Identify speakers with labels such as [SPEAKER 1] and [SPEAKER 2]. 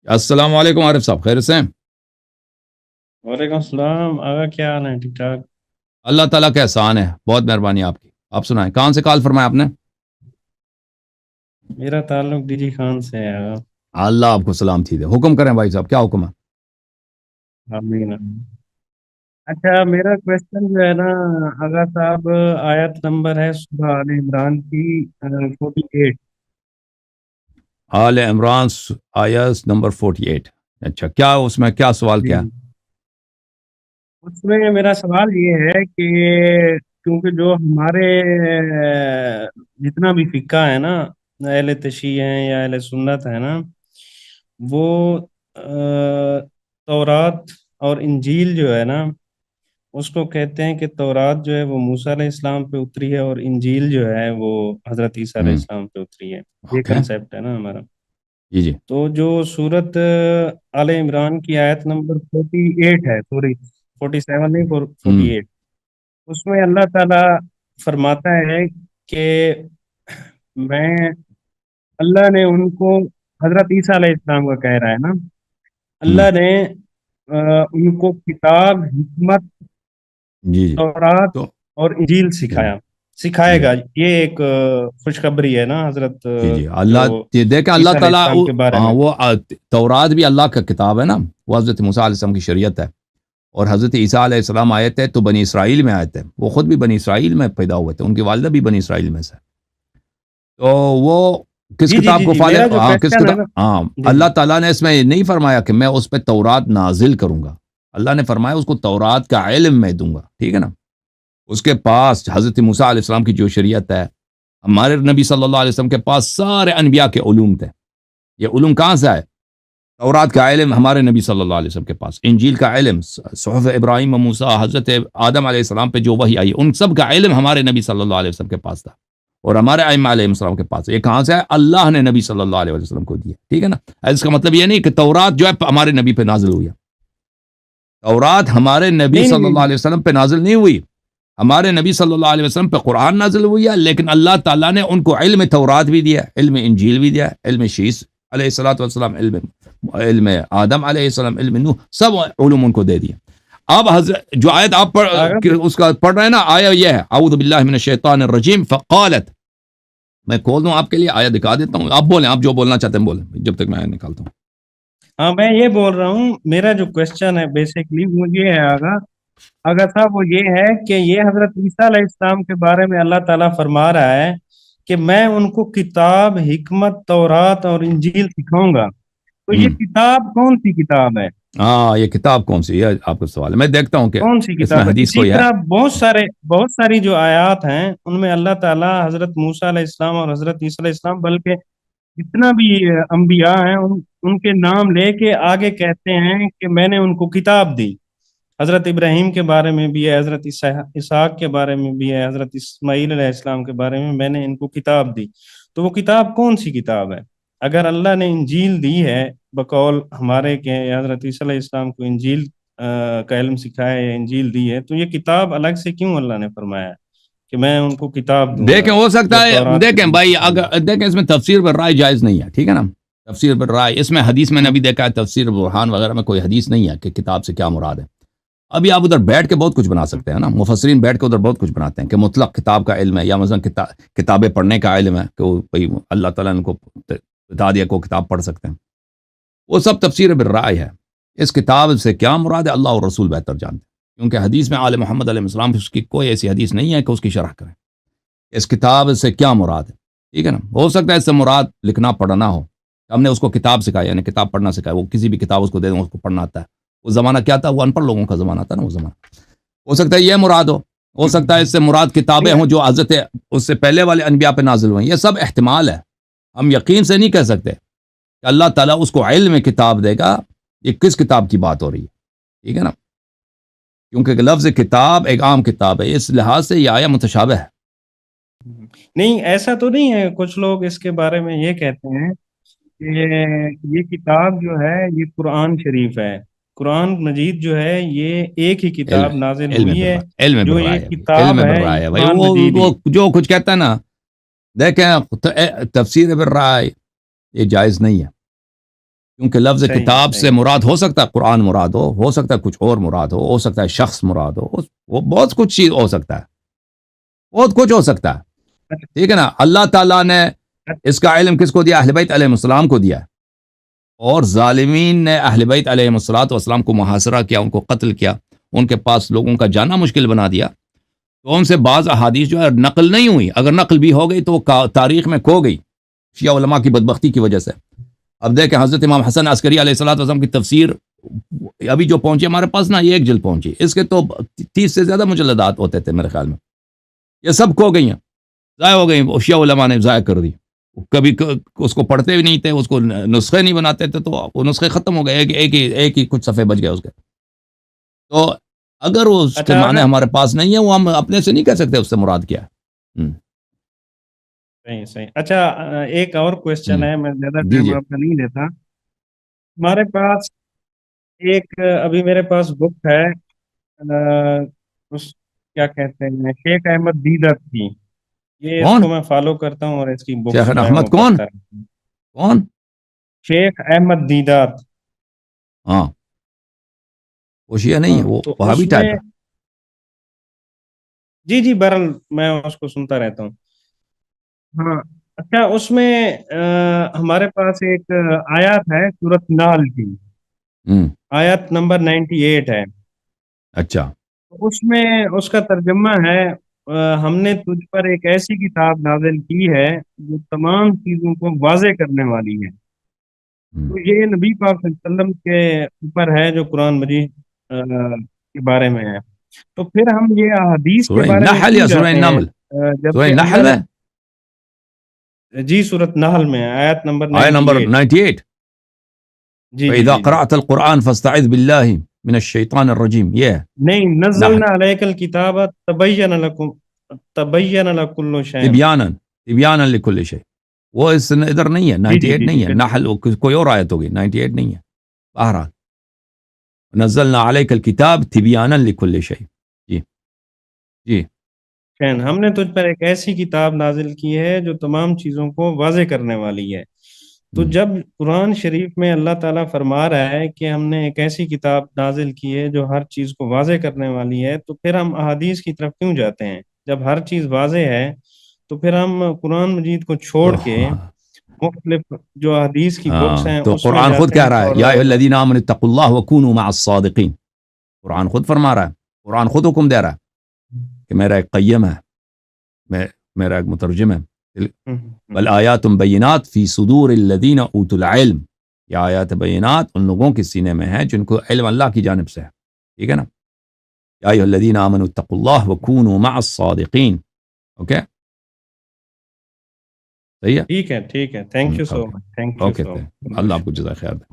[SPEAKER 1] السلام علیکم عارف صاحب، خیر سے ہیں؟
[SPEAKER 2] وعلیکم السلام آگا، کیا حال ہے؟ ٹھیک ٹھاک؟
[SPEAKER 1] اللہ تعالیٰ کا احسان ہے، بہت مہربانی آپ کی۔ آپ سنائیں، کہاں سے کال فرمایا آپ نے؟
[SPEAKER 2] میرا تعلق ڈی جی خان سے ہے آگا۔
[SPEAKER 1] اللہ آپ کو سلام تھی دے، حکم کریں بھائی صاحب، کیا حکم ہے؟
[SPEAKER 2] آمین۔ اچھا، میرا کوشچن جو ہے نا آگا صاحب، آیت نمبر ہے سورہ آل عمران کی 48۔
[SPEAKER 1] آل عمران آیت نمبر 48۔ اچھا، کیا اس میں کیا سوال
[SPEAKER 2] جی،
[SPEAKER 1] کیا ہے؟
[SPEAKER 2] اس میں میرا سوال یہ ہے کہ کیونکہ جو ہمارے جتنا بھی فقہ ہے نا، اہل تشیع ہیں یا اہل سنت ہے نا، وہ تورات اور انجیل جو ہے نا، اس کو کہتے ہیں کہ تورات جو ہے وہ موسیٰ علیہ السلام پہ اتری ہے، اور انجیل جو ہے وہ حضرت عیسیٰ علیہ
[SPEAKER 1] ہوں،
[SPEAKER 2] السلام پہ اتری ہے۔ یہ
[SPEAKER 1] اوکے،
[SPEAKER 2] کنسیپٹ ہے نا ہمارا۔
[SPEAKER 1] جی جی،
[SPEAKER 2] تو جو سورت آل عمران کی آیت نمبر 48 ہے، سوری 47 نہیں،
[SPEAKER 1] ہوں
[SPEAKER 2] 48، اس میں اللہ تعالیٰ فرماتا ہے کہ میں اللہ نے ان کو، حضرت عیسیٰ علیہ السلام کا کہہ رہا ہے نا،
[SPEAKER 1] ہوں،
[SPEAKER 2] اللہ نے ان کو کتاب، حکمت،
[SPEAKER 1] جی جی،
[SPEAKER 2] تورات
[SPEAKER 1] تو
[SPEAKER 2] اور انجیل
[SPEAKER 1] جی جی
[SPEAKER 2] سکھائے
[SPEAKER 1] جی
[SPEAKER 2] گا۔ یہ ایک خوشخبری ہے نا حضرت
[SPEAKER 1] جی جی،
[SPEAKER 2] جو
[SPEAKER 1] اللہ دیکھیں، اللہ
[SPEAKER 2] عیسیٰ علیہ
[SPEAKER 1] تعالیٰ
[SPEAKER 2] السلام کے بارے
[SPEAKER 1] ہاں،
[SPEAKER 2] میں۔
[SPEAKER 1] وہ تورات بھی اللہ کا کتاب ہے نا، وہ حضرت موسیٰ علیہ السلام کی شریعت ہے، اور حضرت عیسیٰ علیہ السلام آئے تھے تو بنی اسرائیل میں آئے تھے، وہ خود بھی بنی اسرائیل میں پیدا ہوئے تھے، ان کی والدہ بھی بنی اسرائیل میں سے۔ تو وہ کس
[SPEAKER 2] جی جی
[SPEAKER 1] کتاب
[SPEAKER 2] جی
[SPEAKER 1] کو
[SPEAKER 2] جی،
[SPEAKER 1] فالو،
[SPEAKER 2] میرا جو
[SPEAKER 1] ہاں کس
[SPEAKER 2] کوشچن ہے
[SPEAKER 1] کتاب،
[SPEAKER 2] نا،
[SPEAKER 1] ہاں،
[SPEAKER 2] جی جی
[SPEAKER 1] اللہ تعالیٰ نے اس میں یہ نہیں فرمایا کہ میں اس پہ تورات نازل کروں گا، اللہ نے فرمایا اس کو تورات کا علم میں دوں گا، ٹھیک ہے نا۔ اس کے پاس حضرت موسیٰ علیہ السلام کی جو شریعت ہے، ہمارے نبی صلی اللہ علیہ وسلم کے پاس سارے انبیاء کے علوم تھے۔ یہ علوم کہاں سے آئے؟ تورات کا علم ہمارے نبی صلی اللہ علیہ وسلم کے پاس، انجیل کا علم، صحف ابراہیم و موسیٰ، حضرت آدم علیہ السلام پہ جو وحی آئی، ان سب کا علم ہمارے نبی صلی اللہ علیہ وسلم کے پاس تھا، اور ہمارے ائمہ علیہ السلام کے پاس۔ یہ کہاں سے ہے؟ اللہ نے نبی صلی اللہ علیہ وسلم کو دیا، ٹھیک ہے نا۔ اس کا مطلب یہ نہیں کہ تورات جو ہے ہمارے نبی پہ نازل ہوئی ہے، تورات ہمارے نبی
[SPEAKER 2] نہیں
[SPEAKER 1] صلی
[SPEAKER 2] نہیں
[SPEAKER 1] اللہ علیہ وسلم پہ نازل نہیں ہوئی، ہمارے نبی صلی اللہ علیہ وسلم پہ قرآن نازل ہوئی ہے، لیکن اللہ تعالیٰ نے ان کو علم تورات بھی دیا، علم انجیل بھی دیا، علم شیس علیہ الصلوۃ والسلام، علم آدم علیہ السلام، علم نوح، سب علوم ان کو دے دیے۔ اب حضرت جو آیت آپ
[SPEAKER 2] آگا
[SPEAKER 1] اس کا پڑھ رہے ہیں نا، آیا یہ ہے اعوذ باللہ من الشیطان الرجیم فقالت، میں کھول دوں آپ کے لیے، آیا دکھا دیتا ہوں، آپ بولیں، آپ جو بولنا چاہتے ہیں بولیں جب تک میں نکالتا ہوں۔
[SPEAKER 2] ہاں، میں یہ بول رہا ہوں، میرا جو کوشچن ہے بیسکلی وہ یہ ہے آگا، اگر صاحب وہ یہ ہے کہ یہ حضرت عیسیٰ علیہ السلام کے بارے میں اللہ تعالیٰ فرما رہا ہے کہ میں ان کو کتاب، حکمت، تورات اور انجیل سکھاؤں گا، تو یہ
[SPEAKER 1] ہوں،
[SPEAKER 2] کتاب کون سی کتاب ہے؟
[SPEAKER 1] ہاں، یہ کتاب کون سی ہے آپ کا سوال ہے، میں دیکھتا ہوں کہ
[SPEAKER 2] کون سی
[SPEAKER 1] اس میں
[SPEAKER 2] کتاب ہے؟
[SPEAKER 1] حدیث
[SPEAKER 2] اسی
[SPEAKER 1] کوئی ہے۔
[SPEAKER 2] طرح بہت ساری جو آیات ہیں ان میں اللہ تعالیٰ حضرت موسیٰ علیہ السلام اور حضرت عیسیٰ علیہ السلام، بلکہ جتنا بھی انبیاء ہیں ان کے نام لے کے آگے کہتے ہیں کہ میں نے ان کو کتاب دی۔ حضرت ابراہیم کے بارے میں بھی ہے، حضرت اسحاق کے بارے میں بھی ہے، حضرت اسماعیل علیہ السلام کے بارے میں نے ان کو کتاب دی۔ تو وہ کتاب کون سی کتاب ہے؟ اگر اللہ نے انجیل دی ہے بقول ہمارے کہ حضرت عیسیٰ علیہ السلام کو انجیل کا علم سکھایا ہے یا انجیل دی ہے، تو یہ کتاب الگ سے کیوں اللہ نے فرمایا ہے کہ میں ان کو کتاب دوں
[SPEAKER 1] دیکھیں،
[SPEAKER 2] گا،
[SPEAKER 1] ہو سکتا
[SPEAKER 2] جب
[SPEAKER 1] ہے،
[SPEAKER 2] تورات کے
[SPEAKER 1] دیکھیں
[SPEAKER 2] اندر
[SPEAKER 1] بھائی،
[SPEAKER 2] سکھاؤں گا؟
[SPEAKER 1] اگر دیکھیں اس میں تفسیر پر رائے جائز نہیں ہے، ٹھیک ہے نا، تفسیر پر رائے، اس میں حدیث میں نے بھی دیکھا ہے، تفسیر برہان وغیرہ میں کوئی حدیث نہیں ہے کہ کتاب سے کیا مراد ہے۔ ابھی آپ ادھر بیٹھ کے بہت کچھ بنا سکتے ہیں نا، مفسرین بیٹھ کے ادھر بہت کچھ بناتے ہیں کہ مطلق کتاب کا علم ہے، یا مثلا کتابیں پڑھنے کا علم ہے، کہ بھائی اللہ تعالیٰ نے کو بتا دیا کو کتاب پڑھ سکتے ہیں، وہ سب تفسیر بالرائے ہے۔ اس کتاب سے کیا مراد ہے اللہ اور رسول بہتر جانتے ہیں، کیونکہ حدیث میں آل محمد علیہ السلام اس کی کوئی ایسی حدیث نہیں ہے کہ اس کی شرح کریں اس کتاب سے کیا مراد ہے، ٹھیک ہے نا۔ ہو سکتا ہے اس سے مراد لکھنا پڑھنا ہو، ہم نے اس کو کتاب سکھایا، یعنی کتاب پڑھنا سکھایا، وہ کسی بھی کتاب اس کو دے دیں اس کو پڑھنا آتا ہے۔ وہ زمانہ کیا تھا؟ وہ ان پڑھ لوگوں کا زمانہ تھا نا، وہ زمانہ، ہو سکتا ہے یہ مراد ہو سکتا ہے اس سے مراد کتابیں ہوں جو حضرت اس سے پہلے والے انبیاء پہ نازل ہوئیں، یہ سب احتمال ہے، ہم یقین سے نہیں کہہ سکتے کہ اللہ تعالیٰ اس کو علم کتاب دے گا۔ یہ کس کتاب کی بات ہو رہی ہے، ٹھیک ہے نا، کیونکہ لفظ کتاب ایک عام کتاب ہے، اس لحاظ سے یہ آیا متشابہ ہے۔
[SPEAKER 2] نہیں، ایسا تو نہیں ہے، کچھ لوگ اس کے بارے میں یہ کہتے ہیں کہ یہ کتاب جو ہے یہ قرآن شریف ہے، قرآن مجید جو ہے یہ ایک ہی
[SPEAKER 1] علم
[SPEAKER 2] کتاب نازل
[SPEAKER 1] علم
[SPEAKER 2] ہوئی ہے،
[SPEAKER 1] علم
[SPEAKER 2] جو
[SPEAKER 1] بالرائے
[SPEAKER 2] یہ
[SPEAKER 1] ہے بھائی،
[SPEAKER 2] کتاب
[SPEAKER 1] علم
[SPEAKER 2] ہے
[SPEAKER 1] بالرائے
[SPEAKER 2] یہ
[SPEAKER 1] ہے بھائی،
[SPEAKER 2] قرآن مجید ہی۔
[SPEAKER 1] وہ جو کچھ کہتا ہے نا، دیکھیں تفسیر بالرائے یہ جائز نہیں ہے، کیونکہ لفظ
[SPEAKER 2] صحیح ہے،
[SPEAKER 1] کتاب
[SPEAKER 2] صحیح
[SPEAKER 1] سے مراد ہو سکتا ہے قرآن مراد ہو سکتا ہے کچھ اور مراد ہو سکتا ہے شخص مراد وہ بہت کچھ چیز ہو سکتا ہے، بہت کچھ ہو سکتا ہے،
[SPEAKER 2] اچھا
[SPEAKER 1] ٹھیک ہے نا۔ اللہ تعالیٰ نے اس کا علم کس کو دیا؟ اہل بیت علیہ السلام کو دیا، اور ظالمین نے اہل بیت علیہ السلام کو محاصرہ کیا، ان کو قتل کیا، ان کے پاس لوگوں کا جانا مشکل بنا دیا، تو ان سے بعض احادیث جو ہے نقل نہیں ہوئی، اگر نقل بھی ہو گئی تو وہ تاریخ میں کھو گئی شیعہ علماء کی بدبختی کی وجہ سے۔ اب دیکھیں حضرت امام حسن عسکری علیہ السلام کی تفسیر ابھی جو پہنچی ہمارے پاس نا، یہ ایک جلد پہنچی، اس کے تو 30 سے زیادہ مجلدات ہوتے تھے میرے خیال میں، یہ سب کھو گئی ہیں، ضائع ہو گئی، وہ شیعہ علماء نے ضائع کر دی، کبھی اس کو پڑھتے بھی نہیں تھے، اس کو نسخے نہیں بناتے تھے، تو وہ نسخے ختم ہو گئے، ایک ہی کچھ صفحے بچ گئے اس کے۔ تو اگر اس کے
[SPEAKER 2] اچھا
[SPEAKER 1] معنی
[SPEAKER 2] اگر
[SPEAKER 1] ہمارے پاس نہیں ہے، وہ ہم اپنے سے نہیں کہہ سکتے اس سے مراد کیا ہے۔
[SPEAKER 2] صحیح صحیح، اچھا ایک اور کوشچن
[SPEAKER 1] ہم،
[SPEAKER 2] ہے، میں زیادہ
[SPEAKER 1] جی
[SPEAKER 2] ٹائم
[SPEAKER 1] جی
[SPEAKER 2] آپ کا نہیں لیتا۔ ہمارے پاس ایک ابھی میرے پاس بک ہے، اس کیا کہتے ہیں، شیخ احمد دیدت کی، یہ اس
[SPEAKER 1] کون؟
[SPEAKER 2] کو میں فالو کرتا ہوں اور اس کی
[SPEAKER 1] شیخ
[SPEAKER 2] بکس جو ہیں
[SPEAKER 1] احمد
[SPEAKER 2] وہ
[SPEAKER 1] کون؟
[SPEAKER 2] پڑھتا رہتا ہوں۔
[SPEAKER 1] کون؟
[SPEAKER 2] شیخ احمد دیدات،
[SPEAKER 1] ہاں، وہ شیعہ نہیں
[SPEAKER 2] ہاں
[SPEAKER 1] ہے، وہ
[SPEAKER 2] تو
[SPEAKER 1] وہابی
[SPEAKER 2] اس میں
[SPEAKER 1] ٹائپ ہے۔
[SPEAKER 2] جی جی بہرحال میں اس کو سنتا رہتا ہوں۔ ہاں اچھا، اس میں ہمارے پاس ایک آیات ہے سورۃ نحل کی،
[SPEAKER 1] ہم،
[SPEAKER 2] آیت نمبر 98 ہے،
[SPEAKER 1] اچھا،
[SPEAKER 2] اس میں اس کا ترجمہ ہے ہم نے تجھ پر ایک ایسی کتاب نازل کی ہے جو تمام چیزوں کو واضح کرنے والی ہے۔
[SPEAKER 1] ہم۔
[SPEAKER 2] تو یہ نبی پاک صلی اللہ علیہ وسلم کے اوپر ہے جو قرآن مجید کے بارے میں ہے۔ تو پھر ہم یہ حدیث کے
[SPEAKER 1] سورہ
[SPEAKER 2] بارے میں
[SPEAKER 1] نحل
[SPEAKER 2] کیوں
[SPEAKER 1] یا سورہ
[SPEAKER 2] جاتے ہیں
[SPEAKER 1] نمل؟ سورہ
[SPEAKER 2] جبکہ
[SPEAKER 1] نحل
[SPEAKER 2] اللہ
[SPEAKER 1] میں
[SPEAKER 2] نے جی سورۃ نحل میں آیت نمبر
[SPEAKER 1] آیہ نمبر
[SPEAKER 2] 98،
[SPEAKER 1] 98،
[SPEAKER 2] جی جی
[SPEAKER 1] فَإِذَا
[SPEAKER 2] جی جی،
[SPEAKER 1] قَرَأْتَ الْقُرْآنَ فَاسْتَعِذْ بِاللَّهِ مِنَ الشَّيْطَانِ الرَّجِيمِ، یہ ہے
[SPEAKER 2] نہیں،
[SPEAKER 1] نحل،
[SPEAKER 2] نزلنا علیک الکتاب تبین لکل شیء،
[SPEAKER 1] تبیانا لکل شیء، وہ اس ادھر نہیں ہے،
[SPEAKER 2] جی جی
[SPEAKER 1] 98
[SPEAKER 2] جی جی
[SPEAKER 1] نہیں ہے،
[SPEAKER 2] بالکل،
[SPEAKER 1] نحل کوئی اور آیت ہوگی، 98 نہیں ہے۔ بہرحال نزلنا علیک الکتاب تبیانا لکل شیء، جی جی،
[SPEAKER 2] شین ہم نے تجھ پر ایک ایسی کتاب نازل کی ہے جو تمام چیزوں کو واضح کرنے والی ہے۔ تو
[SPEAKER 1] ہم،
[SPEAKER 2] جب قرآن شریف میں اللہ تعالیٰ فرما رہا ہے کہ ہم نے ایک ایسی کتاب نازل کی ہے جو ہر چیز کو واضح کرنے والی ہے، تو پھر ہم احادیث کی طرف کیوں جاتے ہیں؟ جب ہر چیز واضح ہے تو پھر ہم قرآن مجید کو چھوڑ
[SPEAKER 1] تو
[SPEAKER 2] کے مختلف جو حدیث کی بکس ہیں
[SPEAKER 1] تو
[SPEAKER 2] اس میں
[SPEAKER 1] قرآن خود
[SPEAKER 2] جاتے
[SPEAKER 1] کہہ
[SPEAKER 2] ہیں
[SPEAKER 1] رہا ہے
[SPEAKER 2] اور
[SPEAKER 1] یا ایھا الذین آمنوا اتقوا اللہ وکونوا مع الصادقین، قرآن خود فرما رہا ہے، قرآن خود حکم دے رہا ہے کہ میرا ایک قیم ہے، میرا ایک مترجم ہے، بل آیات بینات فی صدور الذین اوتوا العلم، یہ آیات بینات ان لوگوں کے سینے میں ہیں جن کو علم اللہ کی جانب سے ہے، ٹھیک ہے نا۔ یا ایھا الذین آمنوا اتقوا اللہ وکونوا مع الصادقین، اوکے، صحیح ہے،
[SPEAKER 2] ٹھیک ہے، ٹھیک ہے، thank you so
[SPEAKER 1] okay
[SPEAKER 2] much, thank you
[SPEAKER 1] okay,
[SPEAKER 2] so
[SPEAKER 1] اللہ آپ کو
[SPEAKER 2] مچ،
[SPEAKER 1] جزائے خیر دے۔